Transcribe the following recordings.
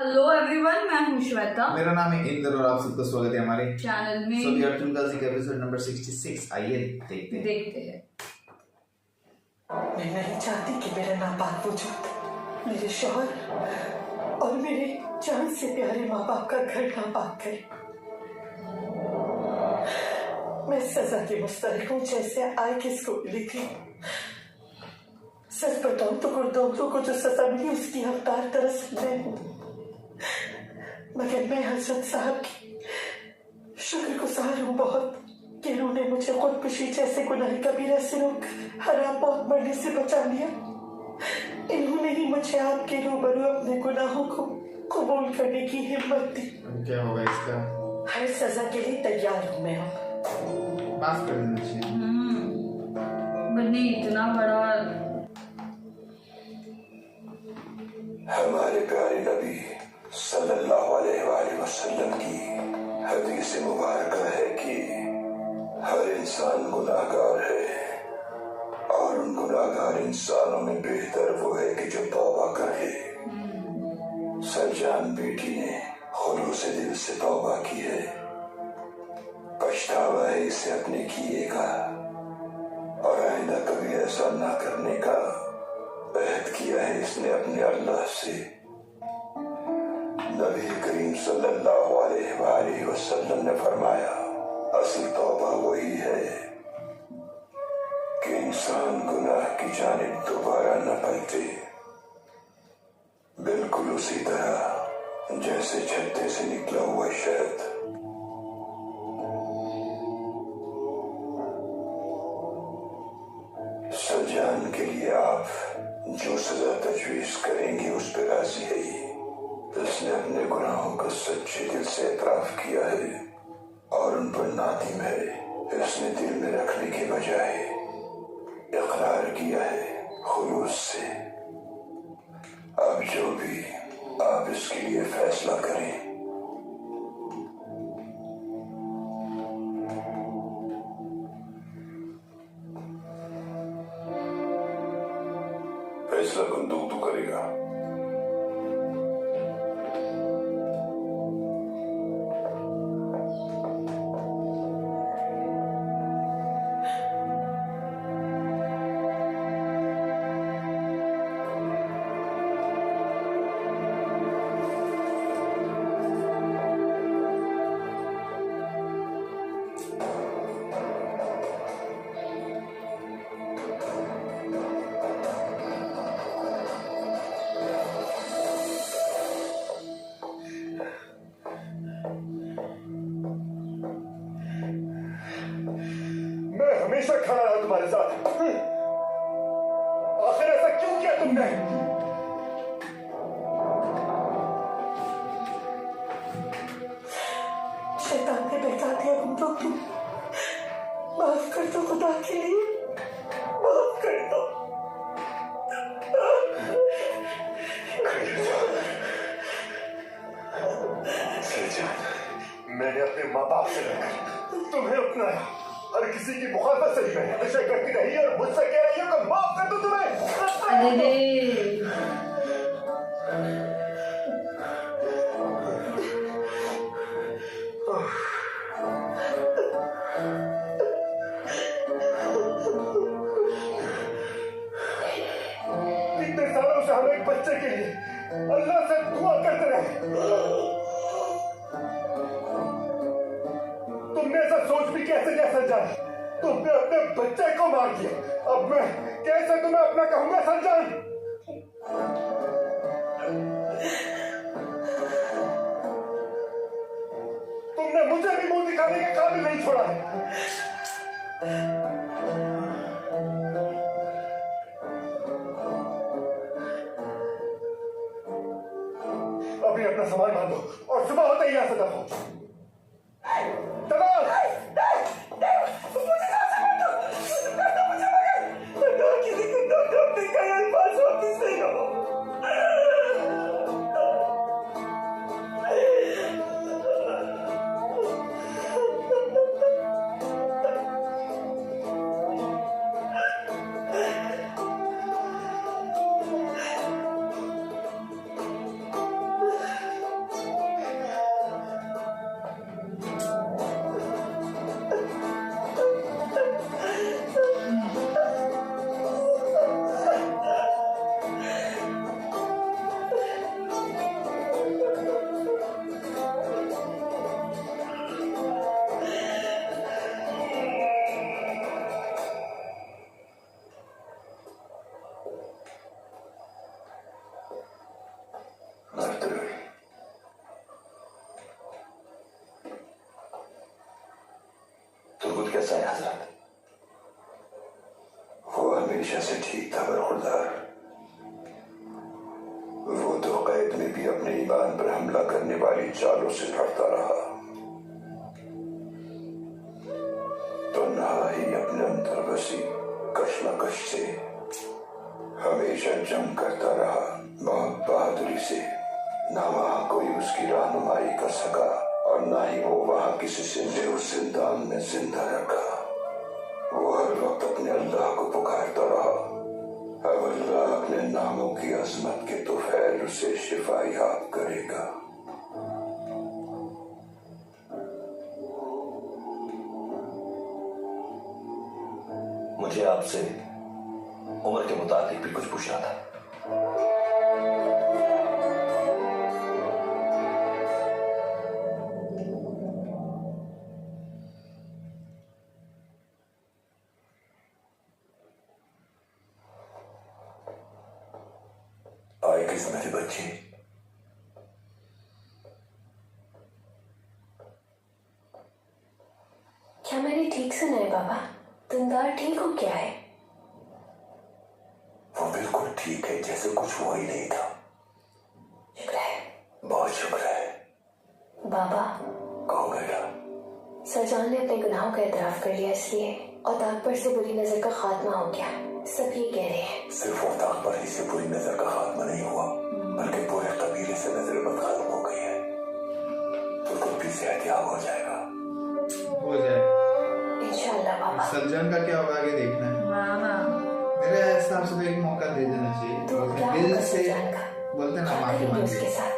Hello everyone, मैं हूं श्वेता। मेरा नाम है इंद्र और आप सबका स्वागत है हमारे चैनल में। सो वी आर टुनकाजिक एपिसोड नंबर 66। आइए देखते हैं। मैं नहीं चाहती कि मेरा नापाक वजूद मेरे शौहर और मेरे जान से प्यारे माँ बाप का घर नापाक करे। मैं सजा की मुस्तहिक हूँ जैसे आय किसको मिली थी। सच बताऊं तो गुरदौलतों को जो सजा मिली उसकी हकदार दरअसल मैं हूँ, मगर मैं हजरत साहब की शुक्रगुजार हूँ बहुत कि इन्होंने मुझे खुदकुशी जैसे गुनाह कबीरा से रोक हराम मौत मरने से बचा लिया। इन्होंने ही मुझे आपके रूबरू अपने गुनाहों को कबूल करने की हिम्मत दी। क्या होगा इसका? हर सजा के लिए तैयार हूँ मैं अब। माफ कर देना चाहिए। बन्नी इतना बड़ा। हमारे प्यारे नबी सल्लल्लाहु अलैहि वसल्लम की हदीस मुबारक है कि हर इंसान गुनाहगार है और उन गुनाहगार इंसानों में बेहतर वो है कि जो तौबा करे। सरजान बेटी ने खुलूस दिल से तौबा की है, पछतावा है इसे अपने किए का और आइंदा कभी ऐसा ना करने का अहद किया है इसने अपने अल्लाह से। नबी करीम सल्लल्लाहु अलैहि वसल्लम ने फरमाया, असल तौबा वही है कि इंसान गुनाह की जानिब दोबारा न पलटे, बिल्कुल उसी तरह जैसे छत्ते से निकला हुआ शहद। सजान के लिए आप जो सजा तजवीज करेंगे उस पर राजी है ही। इसने अपने गुनाहों का सच्चे दिल से एतराफ किया है और उन पर नादिम है। इसने दिल में रखने के बजाय इकरार किया है खुलूस से। अब जो भी आप इसके लिए फैसला करें। फैसला कौन तू करेगा? हमेशा खड़ा रहा तुम्हारे साथ, आखिर ऐसा क्यों किया तुमने? शैतान ने बहका दिया तुम लोग। तुम माफ कर दो, खुदा के लिए माफ कर दो। मैंने अपने माँ बाप से लेकर तुम्हें अपनाया, हर किसी की मुखालफत से मैं हमेशा करती रही और मुझसे कह रही हो कि माफ कर दूं तुम्हें। अरे इतने सालों से हम एक बच्चे के लिए अल्लाह से दुआ करते रहे। तुमने ऐसा सोच भी कैसे लिया सरजान? तुमने अपने बच्चे को मार दिया, अब मैं कैसे तुम्हें अपना कहूंगा सरजान? तुमने मुझे भी मुंह दिखाने के काबिल नहीं छोड़ा है। अभी अपना सामान बांध दो और सुबह होते ही यहाँ से दफा। कैसा है हजरत? वो हमेशा से ठीक था बरखुरदार। वो तो कैद में भी अपने ईमान पर हमला करने वाली चालों से लड़ता रहा, तो ना ही अपने अंदर बसी कशमकश से हमेशा जंग करता रहा, बहुत बहादुरी से। ना वहां कोई उसकी रहनुमाई कर सका और ना ही वो वहां किसी जिंदे उस जिंदान में जिंदा रखा। वो हर वक्त अपने अल्लाह को पुकारता रहा। अब अल्लाह अपने नामों की अजमत के तुफैल उसे शिफा याब करेगा। मुझे आपसे उम्र के मुताबिक भी कुछ पूछना था। आए किस मेरी बच्ची? क्या मैंने ठीक सुना है बाबा? तुंदार ठीक हो क्या है? वो बिल्कुल ठीक है, जैसे कुछ हुआ ही नहीं था। शुक्र है बहुत शुक्र है। बाबा। कहो बेटा। सरजान ने अपने गुनाहों का एतराफ कर लिया, इसलिए औताक पर से बुरी नजर का खात्मा हो गया। सब ये कह रहे हैं। सिर्फ औताक पर ही से बुरी नजर का खात्मा नहीं हुआ, बल्कि पूरे कबीले से नजर बद खत्म हो गई है। तो खुद भी सेहतियाब हो जाएगा। हो जाए इंशाल्लाह बाबा। सरजन का क्या होगा आगे देखना है। हाँ हाँ मेरे हिसाब से तो एक मौका दे देना चाहिए। तो क्या दिल होगा से सरजान का? बोलते ना क्या माफी करेंगे मांगे। उसके साथ?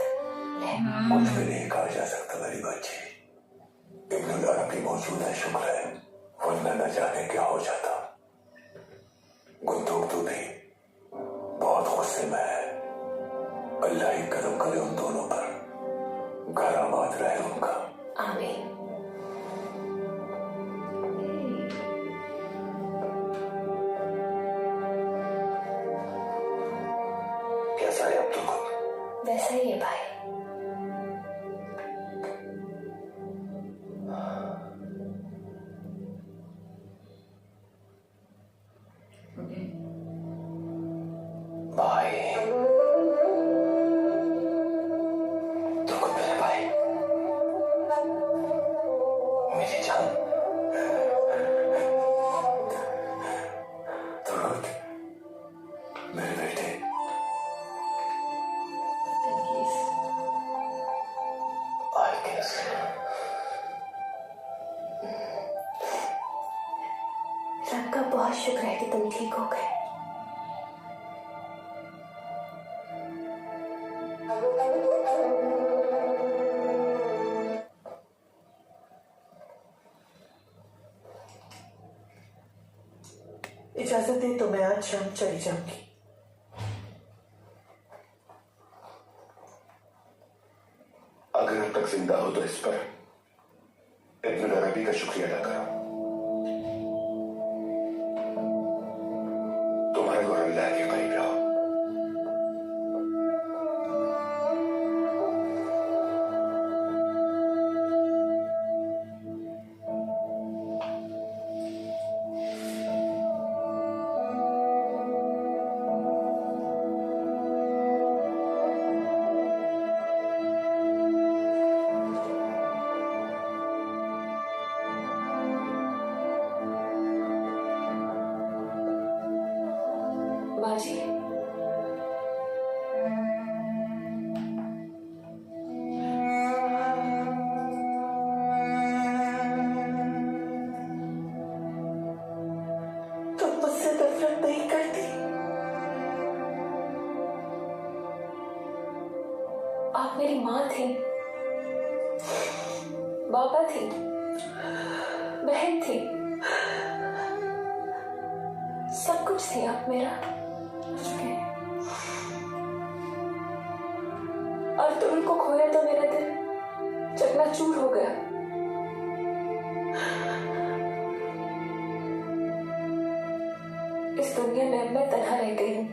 ले। कुछ भी नहीं कहा जा सकता मेरी बच्ची। इब्नुल अरबी मौजूद है, शुक्र है, वरना न जाने क्या हो जाता। गुंतुक तो भी बहुत गुस्से में है। अल्लाह ही करम करे उन दोनों पर, घर आबाद रहे उनका। आमीन। कैसा है अब तो खुद? वैसा ही है भाई। ओके भाई तो खुद मेरे भाई, मेरी जान, तो खुद मेरे बेटे। आई कैसे? रब का बहुत शुक्र है कि तुम ठीक हो गए। इजाजत दे तो मैं आज शाम चली जाऊंगी। अगर अब तक जिंदा हो तो इस पर इब्नुल अरबी का शुक्रिया अदा करो। तुम्हारे और अल्लाह के करीब रहो। बाजी। तुम मुझसे नफरत नहीं करती? आप मेरी माँ थी, बाबा थी, बहन थी, सब कुछ थी आप मेरा। मुझे और तुम उनको खोया तो मेरा दिल चकनाचूर हो गया। इस दुनिया में अब मैं तन्हा रह गई हूँ।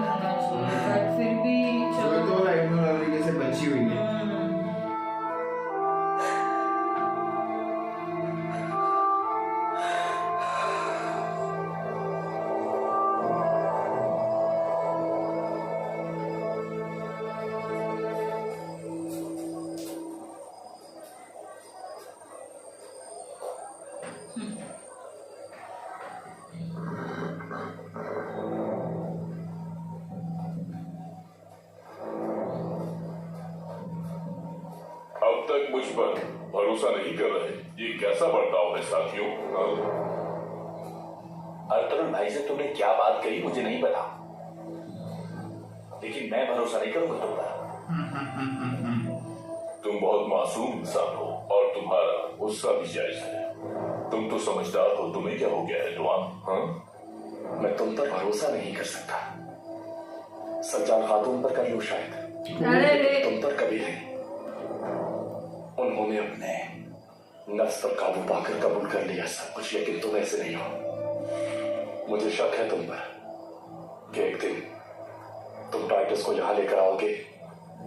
होना चाहिए बट फिर भी जो चलो तो एबनॉर्मलिटी से बची हुई है। अब तक मुझ पर भरोसा नहीं कर रहे, ये कैसा बर्ताव है साथियों? अर्तुल भाई से तुमने क्या बात कही मुझे नहीं पता, लेकिन मैं भरोसा नहीं करूंगा तुम पर। तुम बहुत मासूम इंसान हो और तुम्हारा गुस्सा भी जायज है। तुम तो समझदार हो, तुम्हें क्या हो गया है दुआन? हाँ? मैं तुम पर भरोसा नहीं कर सकता। सज्जान खातून पर कर लूं शायद, अरे रे तुम पर कभी नहीं। उन्होंने अपने नफ्स पर काबू पाकर कबूल कर लिया सब कुछ, लेकिन तुम ऐसे नहीं हो। मुझे शक है तुम पर कि एक दिन तुम टाइटस को यहां लेकर आओगे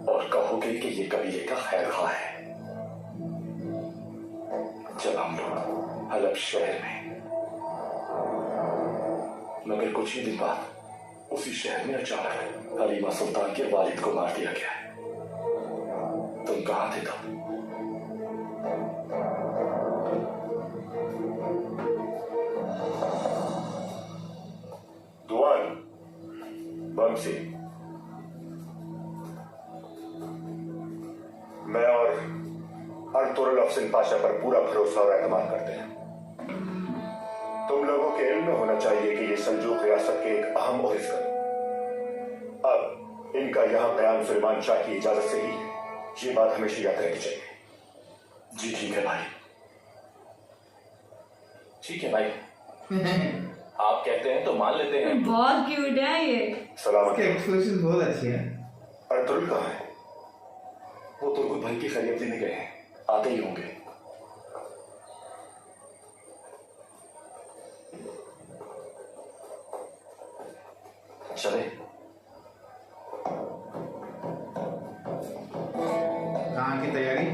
और कहोगे कि ये कबीले का खैर खा है। जब हम लोग हलब शहर में, मगर कुछ ही दिन बाद उसी शहर में अचानक हलीमा सुल्तान के वालिद को मार दिया गया। तुम कहां थे तब? दुआन बंसी, मैं और अर्तुगरुल अफसिन पाशा पर पूरा भरोसा और एतमाद करते हैं। तुम लोगों के इल्म में होना चाहिए कि ये सल्जूक रियासत के एक अहम ओहिस्सा। अब इनका यहाँ बयान सुलेमान शाह की इजाजत से ही है, ये बात हमेशा याद रखनी चाहिए। जी ठीक है भाई, ठीक है भाई। आप कहते हैं तो मान लेते हैं। बहुत क्यूट है ये। सलामत। इसके एक्सप्रेशन बहुत अच्छे हैं। अर्तुगरुल कहाँ है? वो तुर्गुल भाई की खैरियत लेने गए हैं, आते ही होंगे। चले। कहाँ की तैयारी?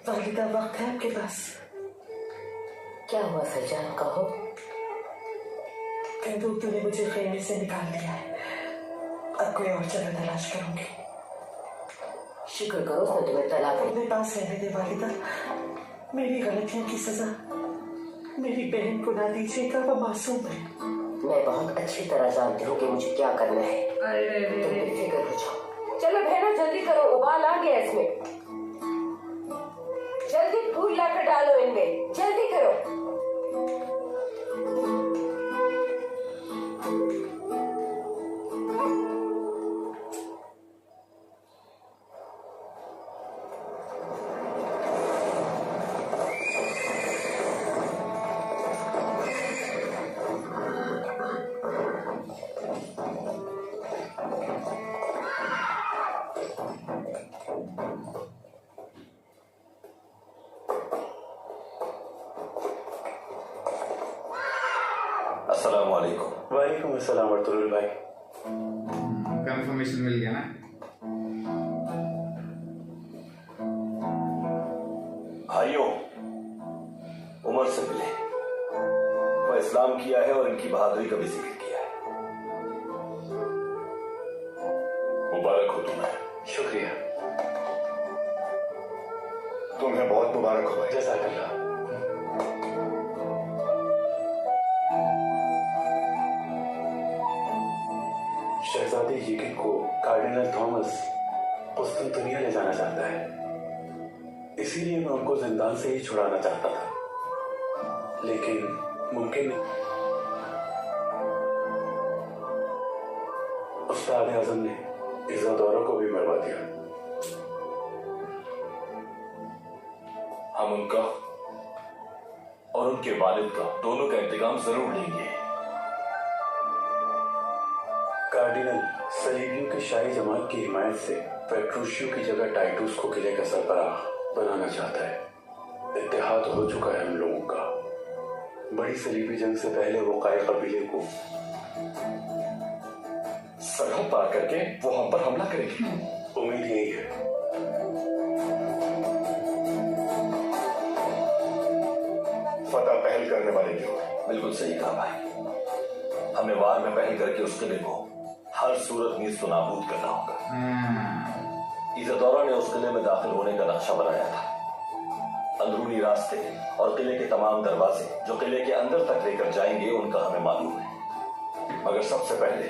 वालिदा वक्त है आपके पास? क्या हुआ सज्जान, कहो। कह दो तूने मुझे खेमे से निकाल दिया है, अब कोई और जगह तलाश करूंगी। शुक्र करो उसने तुम्हें तलाक दी। अपने पास रहने दे वालिदा, मेरी गलतियों की सजा मेरी बहन को ना दीजिएगा, वो मासूम है। मैं बहुत अच्छी तरह जानती हूँ कि मुझे क्या करना है। अरे तुम बेफिक्र हो जाओ। चलो बहना जल्दी करो, उबाल आ गया इसमें। जल्दी फूल लाकर डालो इनमें, जल्दी करो। अस्सलाम वालेकुम। वालेकुम अस्सलाम अर्तुगरुल भाई। कंफर्मेशन मिल गया ना? भाइयों, उमर से मिले। वह इस्लाम किया है और इनकी बहादुरी का भी जिक्र किया है। मुबारक हो तुम्हें। शुक्रिया। तुम्हें बहुत मुबारक हो भाई। जज़ाकल्लाह। शहजादे येकिन को कार्डिनल थॉमस उस दिन दुनिया ले जाना चाहता है, इसीलिए मैं उनको जिंदान से ही छुड़ाना चाहता था, लेकिन मुमकिन नहीं। उस्ताद आजम ने इज़्ज़तदौरों को भी मरवा दिया। हम उनका और उनके वालिद का दोनों का इंतकाम जरूर लेंगे। कार्डिनल सलीबियों की शाही जमात की हिमायत से पेट्रोशियो की जगह टाइटूस को किले का सरबराह बनाना चाहता है। इत्तेहाद हो चुका है हम लोगों का। बड़ी सलीबी जंग से पहले वो काय कबीले को सरहद पार करके वो हम पर हमला करेंगे। उम्मीद यही है। फतह पहल करने वाले क्यों? बिल्कुल सही कहा भाई, हमें वार में पहल करके उस किले को हर सूरत नीज तो नाबूद करना होगा। इज़्ज़तदौरा ने उस किले में दाखिल होने का नक्शा बनाया था। अंदरूनी रास्ते और किले के तमाम दरवाजे जो किले के अंदर तक लेकर जाएंगे उनका हमें मालूम है, मगर सबसे पहले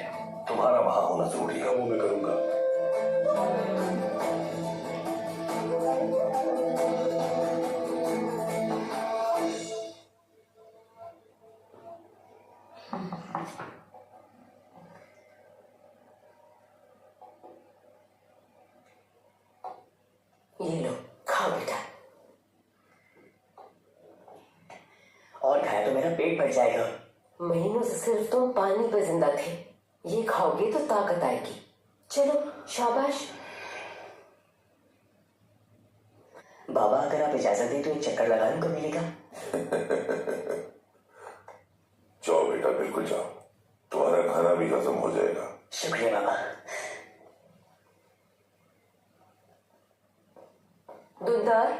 तुम्हारा वहां होना जरूरी है। वो मैं करूंगा। ये लो, खाओ बेटा। और खाया तो मेरा पेट भर जाएगा। महीनों से सिर्फ तुम पानी पर जिंदा थे, ये खाओगे तो ताकत आएगी। चलो शाबाश। बाबा अगर आप इजाजत दें तो एक चक्कर लगा लूं कबीले का। जाओ बेटा, बिल्कुल जाओ, तुम्हारा खाना भी हजम हो जाएगा। शुक्रिया बाबा। दूधदार,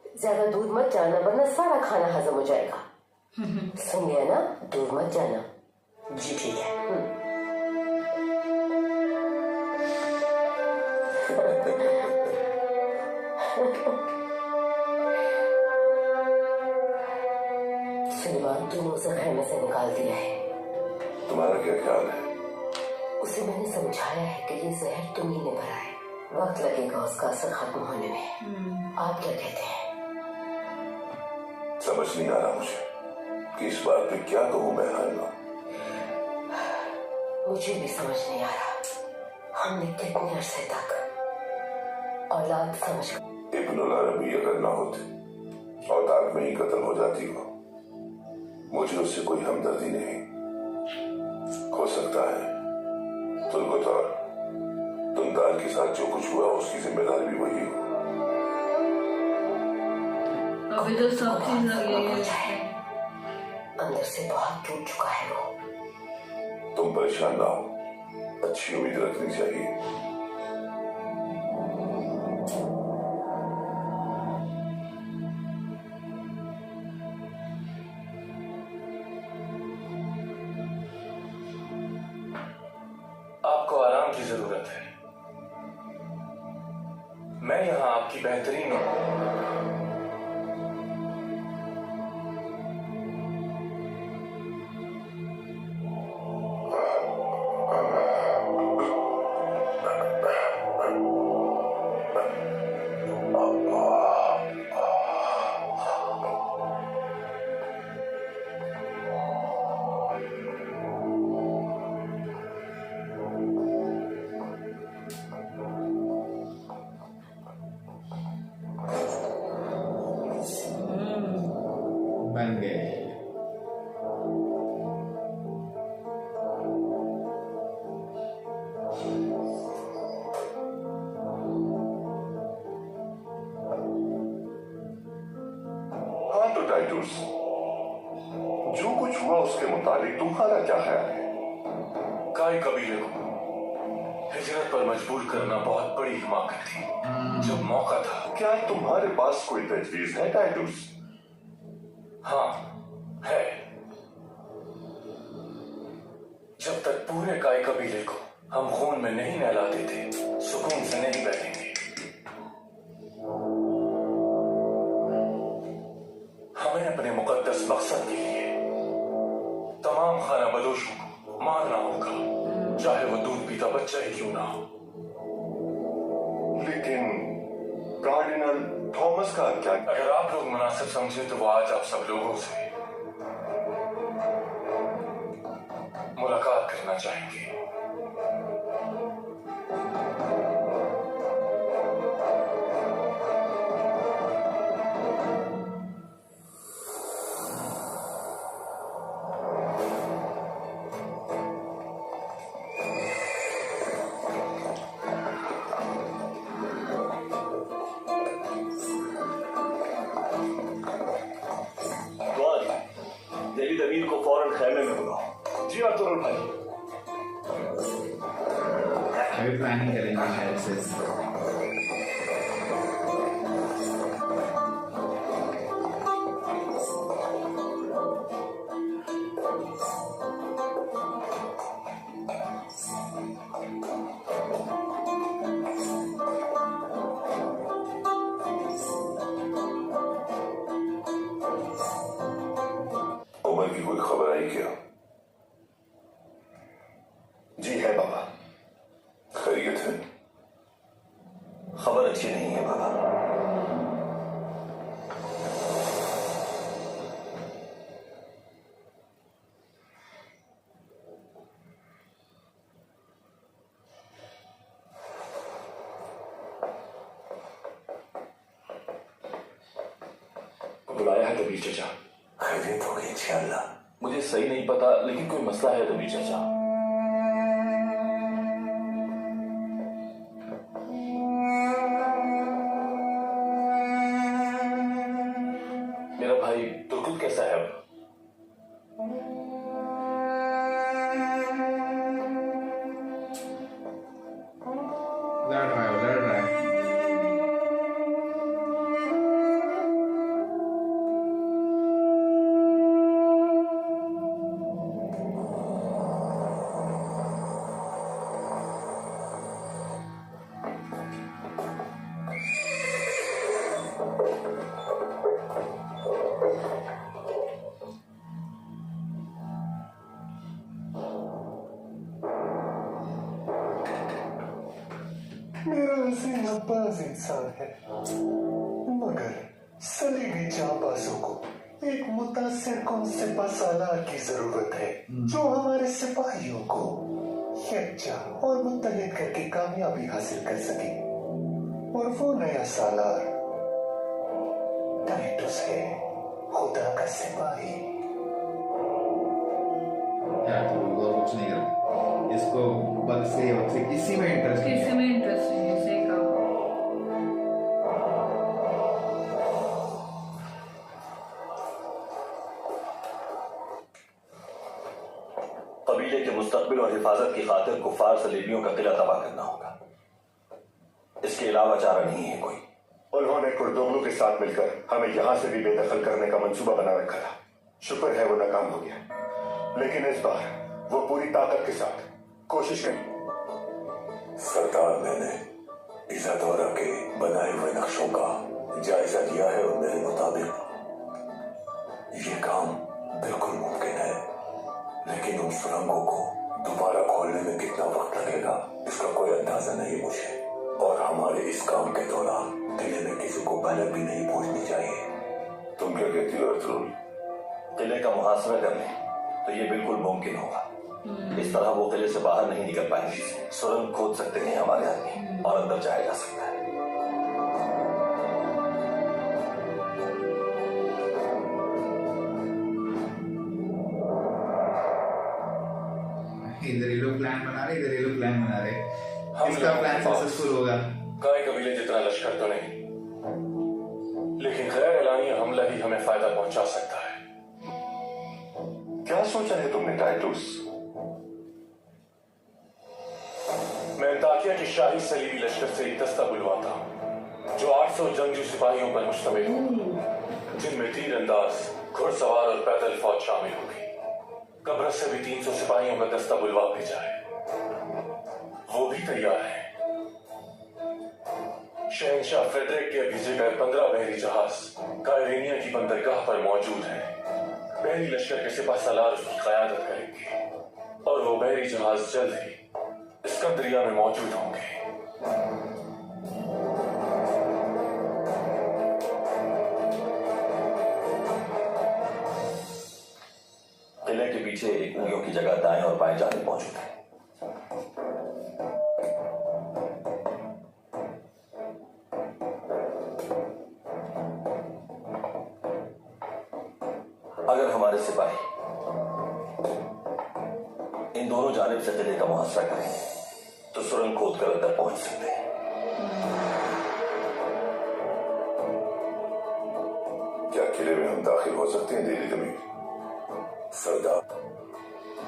ज्यादा दूध मत जाना वरना सारा खाना हजम हो जाएगा। सुन गया ना, दूध मत जाना। जी ठीक है। सुलेमान, तूने उसे खेमे से निकाल दिया है। तुम्हारा क्या ख्याल है? उसे मैंने समझाया है कि ये जहर तुम्ही ने भरा है, वक्त लगेगा उसका असर खत्म होने में। आप क्या कहते हैं? समझ नहीं आ रहा मुझे कि इस बात पे क्या कहूं मैं हाना। मुझे भी समझ नहीं आ रहा। हमने कितने अरसे तक औलाद समझ इब्नुल अरबी अगर ना होते और दाग में ही कत्ल हो जाती हो, मुझे उससे कोई हमदर्दी नहीं। हो सकता है तुलगतौर तुमदार के साथ जो कुछ हुआ उसकी जिम्मेदारी भी वही हो। अभी तो सब चीज लगी है। अंदर से बहुत टूट चुका है वो। तुम परेशान ना हो, अच्छी उम्मीद रखनी चाहिए। आपको आराम की जरूरत है। मैं यहां आपकी बेहतरी में बन गए। हाँ तो टाइटूस, जो कुछ हुआ उसके मुताबिक तुम्हारा क्या ख्याल है? काय कबीले को हिजरत पर मजबूर करना बहुत बड़ी हिमाकत थी। जब मौका था। क्या तुम्हारे पास कोई तजवीज है टाइटूस? हाँ है। जब तक पूरे काय कबीले को हम खून में नहीं नहलाते थे, सुकून से नहीं बैठेंगे। हमें अपने मुकद्दस मकसद के लिए तमाम खाना बदोशों को मारना होगा, चाहे वो दूध पीता बच्चा ही क्यों ना हो। थॉमस का क्या? अगर आप लोग मुनासिब समझे तो वो आज आप सब लोगों से मुलाकात करना चाहेंगे। डेविड अमीर को फौरन खैमे में बुलाओ। जी अर्तुगरुल भाई। अभी प्लानिंग करेंगे शायद से। उमर की कोई खबर आई क्या? जी है बाबा। खैरियत है? खबर अच्छी नहीं है बाबा। बुलाया है दबीर चचा। खैरियत होगी इंशाअल्लाह। मुझे सही नहीं पता लेकिन कोई मसला है दबीर चचा। मेरा भाई तुर्कुल कैसा है अब? लड़ रहा है। मेरा हसीन अब्बास इंसान है, मगर सलीगी जाबाजों को एक मुतासिर कौन सिपा सालार की जरूरत है जो हमारे सिपाहियों को यकजा और मुत्तहिद करके कामयाबी हासिल कर सके। और वो नया सालार टाइटस है, खुदा का सिपाही। क्या तो और कुछ नहीं कर इसको बस से इसी में इंटरेस्ट है। किसी में इंटरेस्ट नहीं है, सही कहा। कबीले के मुस्तकबिल और हिफाजत की खातिर कुफार सलीबियों का किला तबाह करना होगा। इसके अलावा चारा नहीं है कोई। उन्होंने कुर्दोगलू के साथ मिलकर हमें यहाँ से भी बेदखल करने का मंसूबा बना रखा था। शुक्र है वो नाकाम हो गया, लेकिन इस बार वो पूरी ताकत के साथ कोशिश करें। सरदार, मैंने इजादौरा के बनाए हुए नक्शों का जायजा लिया है और मेरे मुताबिक ये काम बिल्कुल मुमकिन है, लेकिन उन सुरंगों को दोबारा खोलने में कितना वक्त लगेगा इसका कोई अंदाजा नहीं मुझे। और हमारे इस काम के दौरान किले में किसी को पलक भी नहीं पहुंचनी चाहिए। तुम क्या कहती हो अर्तुगरुल? किले का मुहासरा कर लें तो ये बिल्कुल मुमकिन होगा। इस तरह वो किले से बाहर नहीं निकल पाएंगे। सुरंग खोद सकते हैं हमारे आदमी और अंदर जाया जा सकता है। इधर ये लोग प्लान बना रहे, इधर ये लोग प्लान बना रहे। इसका प्लान सक्सेसफुल होगा। गाय कबीले जितना लश्कर तो नहीं, लेकिन गैर एलानी हमला ही हमें फायदा पहुंचा सकता है। क्या सोचा है तुमने टाइटुस? मैं अंताकिया के शाही सलीबी लश्कर से एक दस्ता बुलवाता हूं जो 800 जंगजू सिपाहियों पर मुश्तमिल हो, जिनमें तीरंदाज, घुड़सवार और पैदल फौज शामिल होगी। कब्रस से भी 300 सिपाहियों का दस्ता बुलवा भेजा है, वो भी तैयार है। शहंशाह फ्रेडरिक के भेजे गए 15 बहरी जहाज कायरेनिया की बंदरगाह पर मौजूद हैं। बहरी लश्कर के सिपा सालार उसकी क़यादत करेंगे और वो बहरी जहाज जल्द ही इस्कंदरिया में मौजूद होंगे। पीछे एक उंगलियों की जगह दाएं और बाएं जाने मौजूद है। अगर हमारे सिपाही इन दोनों जानिब से किले का मुहासरा करें तो सुरंग खोदकर अंदर पहुंच सकते हैं। क्या किले में हम दाखिल हो सकते हैं दिल्ली कभी? सरदार,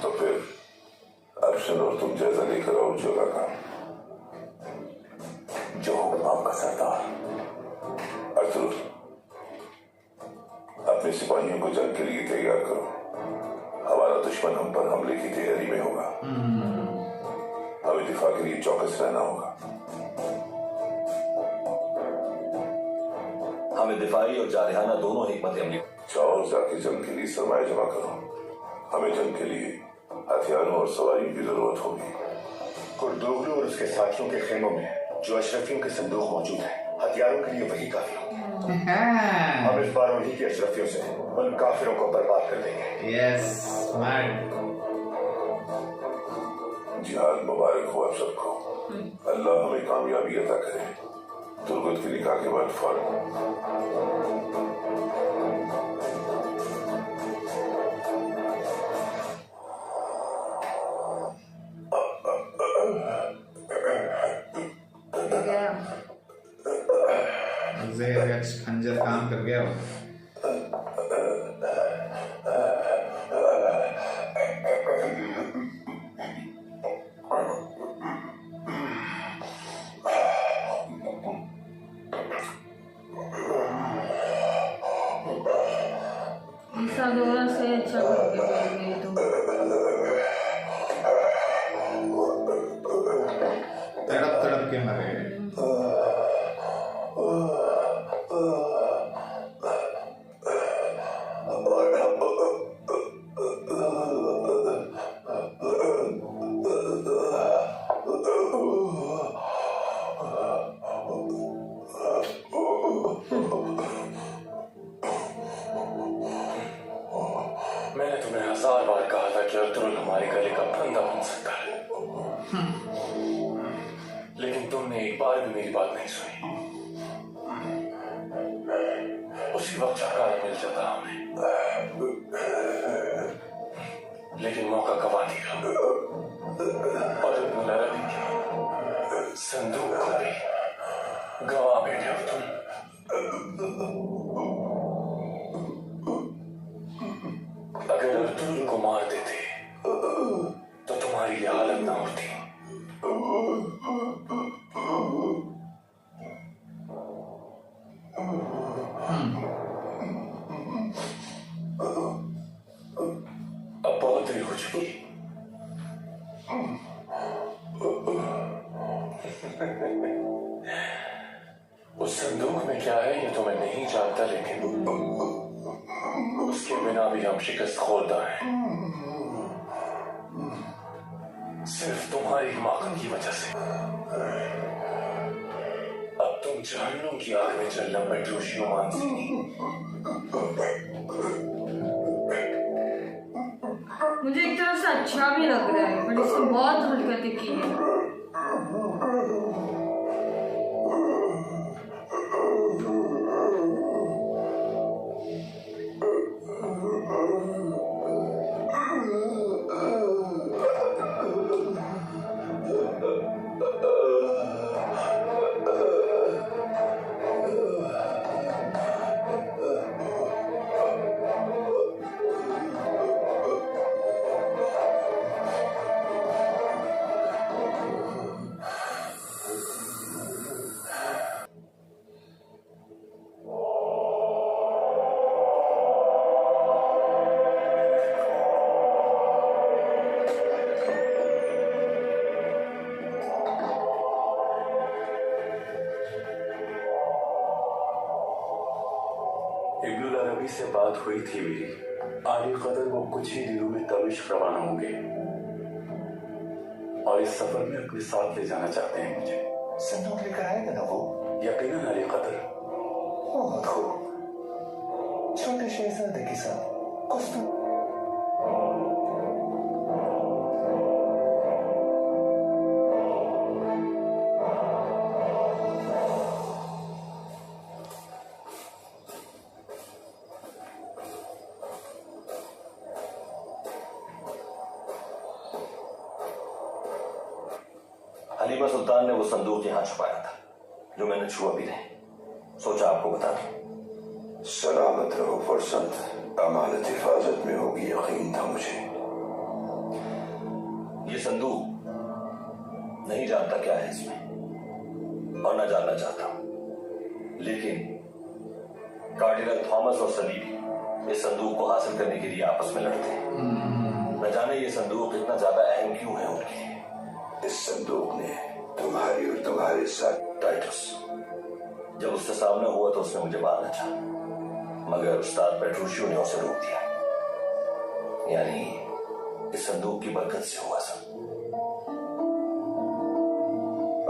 तो फिर अफशन और तुम जायजा लेकर आओ जोला का। जो हुक्म आपका सरदार। अर्जुन, अपने सिपाहियों को जंग के लिए तैयार करो। हमारा दुश्मन हम पर हमले की तैयारी में होगा। हमें दिफा के लिए चौकस रहना होगा। हमें दिफाई और जारहाना दोनों हिकमत अमली। जाओ जाके जंग के लिए सरमाया जमा करो। हमें जंग के लिए हथियारों और सवारियों की जरूरत होगी। कुर्दोगलू और उसके साथियों के खेमों में जो अशरफियों के संदूक मौजूद है, हथियारों के लिए वही काफी होगा। हम इस बार उन्हीं के अशरफियों से उन काफिरों को बर्बाद कर देंगे। Yes, smart. जिहाद मुबारक हो आप सबको। अल्लाह हमें कामयाबी अता करे। तुर्गत के निकाह के बाद फौरन खंजर काम कर गया हो। Isadora से अच्छा करके तो तड़प तड़प के मरे। मैंने तुम्हें 1000 बार कहा था कि अर्तुगरुल हमारे गले का फंदा बन सकता है, लेकिन तुमने एक बार भी मेरी बात नहीं सुनी। उसी वक्त छुटकारा मिल जाता हमें, लेकिन मौका गवा दिया और इब्न अरबी के संदूक को भी गवा बैठे हो तुम। अगर अर्तुगरुल को मार देते तो तुम्हारी ये हालत ना होती। अब बहुत देर हो चुकी। उस संदूक में क्या है ये तो मैं नहीं जानता, लेकिन उसके बिना भी हम शिकस्त खोरदा हैं, सिर्फ तुम्हारी हिमाकत की वजह से। अब तुम जहन्नुम की आग में चलना बदरूशियों मानसी। मुझे एक तरफ से अच्छा भी लग रहा है, बट इसमें बहुत हरकतें की है। इब्नुल अरबी से बात हुई थी मेरी। आली कदर वो कुछ ही दिनों में तबिश रवाना होंगे और इस सफर में अपने साथ ले जाना चाहते हैं मुझे। संदूक लेकर आएगा ना वो? यकीनन आली कदर। बहुत खूब। छोटे शहजादे के साथ कुछ तो खलीफा सुल्तान ने वो संदूक यहाँ छुपाया था जो मैंने छुआ भी नहीं, सोचा आपको बता दूं। सलामत रहो फरसंद, अमानत हिफाजत में होगी, यकीन था मुझे। ये संदूक नहीं जानता क्या है इसमें और न जानना चाहता हूं, लेकिन कार्डिनल थॉमस और सलीम इस संदूक को हासिल करने के लिए आपस में लड़ते हैं। न जाने ये संदूक इतना ज्यादा अहम क्यों है उनके लिए। इस संदूक ने तुम्हारी और तुम्हारे साथ टाइटस जब उससे सामना हुआ तो उसने मुझे मारना चाहा, मगर उस्ताद पेट्रोशियो ने उसे रोक दिया। यानी इस संदूक की बरकत से हुआ सब।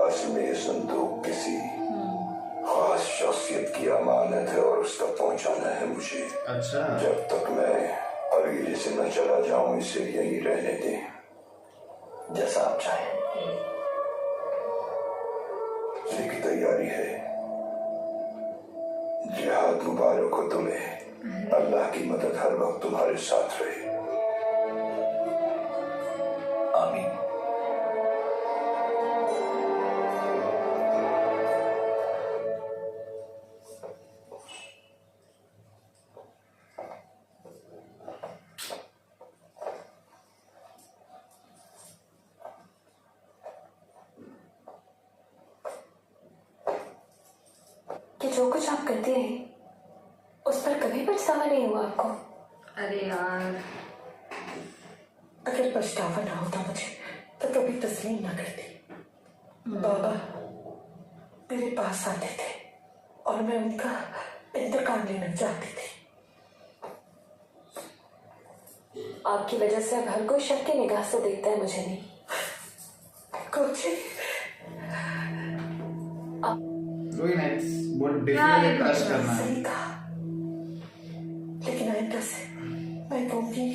असल में ये संदूक किसी खास शख्सियत की अमानत है और उस तक पहुंचाना है मुझे। अच्छा, जब तक मैं हवेली से न चला जाऊं इसे यहीं रहने दें। जैसा आप चाहें। की तैयारी है। जिहाद मुबारक हो तुम्हें। अल्लाह की मदद हर वक्त तुम्हारे साथ रहे। आमीन। कि जो कुछ आप करते रहे उस पर कभी पछतावा नहीं हुआ आपको? अरे यार, अगर पछतावा ना होता मुझे तो कभी तस्लीम ना करती। बाबा मेरे पास आते थे और मैं उनका इंतकाम लेना चाहती थी। आपकी वजह से अब हर कोई शक की निगाह से देखता है, मुझे नहीं। कुछ वही ना, बहुत डिफिकल्ट है ट्रस्ट करना। सही कहा, लेकिन आइंदा से मैं गूंगी,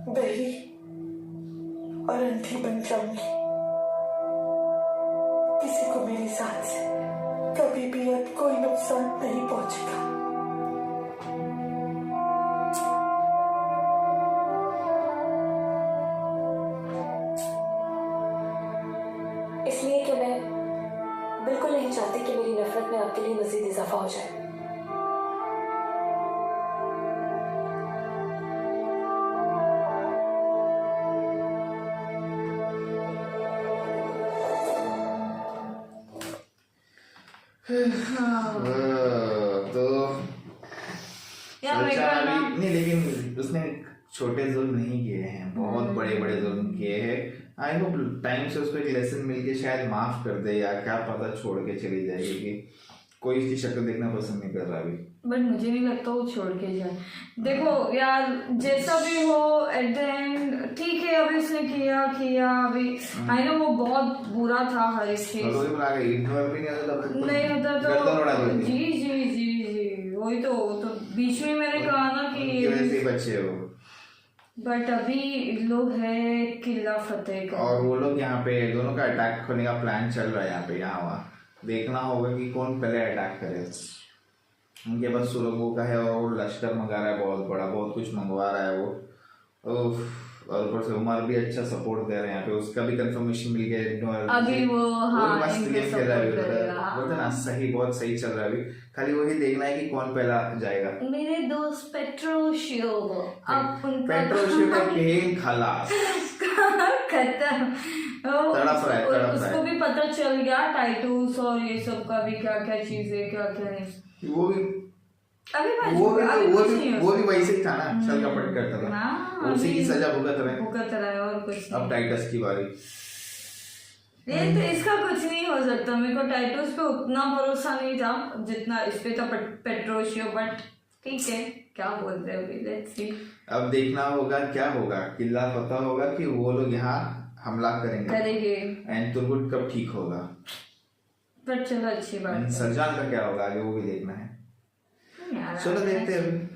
बहरी और अंधी बन जाऊंगी। किसी को मेरी साथ से कभी भी अब कोई नुकसान नहीं पहुंचेगा। इसलिए कि मैं बिल्कुल नहीं चाहती कि मेरी नफरत में आपके लिए मजीद इजाफा हो जाए। तो यार मेरे सोचा को ना, अभी नहीं, लेकिन उसने छोटे जुल्म नहीं किए हैं, बहुत बड़े बड़े जुल्म किए हैं। आई होप टाइम से उसको एक लेसन मिल के शायद माफ कर दे, या क्या पता छोड़ के चली जाएगी, कि कोई इसकी शक्ल देखना पसंद नहीं कर रहा अभी। बट मुझे नहीं लगता वो छोड़ के जाए। देखो यार, जैसा भी हो एट द एंड ठीक है, अभी उसने किया अभी आई नो वो बहुत बुरा था हर एक चीज। नहीं होता तो जी वही तो बीच में मैंने कहा ना कि वैसे बच्चे हो। बट अभी लोग है किला फतेह का, और वो लोग यहाँ पे दोनों का अटैक करने का प्लान चल रहा है यहाँ पे, यहाँ वहाँ देखना होगा कि कौन पहले अटैक करे। उनके पास सुरंगों का है और वो लश्कर मंगा रहा है, बहुत बड़ा, बहुत कुछ मंगवा रहा है वो। और ऊपर से उमर भी अच्छा सपोर्ट दे रहे हैं यहाँ पे, उसका भी कंफर्मेशन मिल गया अभी वो हाँ मस्त इनके गेम खेल रहा है सपोर्ट बोलते ना, सही, बहुत सही चल रहा है अभी। खाली वही देखना है कि कौन पहला जाएगा। मेरे दोस्त पेट्रोशियो, अब उनका पेट्रोशियो का पेन खलास खत्म। तड़प रहा है। उसको भी पता चल गया टाइटूस और ये सब का भी क्या क्या चीजें क्या क्या नहीं। वो भी वैसे ही था ना, छल कपट करता था, उसी की सजा भुगत रहे हैं। और कुछ अब टाइटस की बारी। ये तो इसका कुछ नहीं हो सकता। मेरे को टाइटूस पे उतना भरोसा नहीं था जितना इस पे था पेट्रोशियो, बट ठीक है, क्या बोलते हैं अभी, लेट्स सी। अब देखना होगा क्या होगा, किला पता होगा कि वो लोग यहाँ हमला करेंगे एंड तुर्गुट कब ठीक होगा। पर चलो अच्छी बात। सरजान का क्या होगा आगे वो भी देखना है, चलो देखते हैं।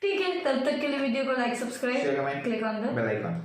ठीक है, तब तक के लिए वीडियो को like, subscribe, click on the bell icon.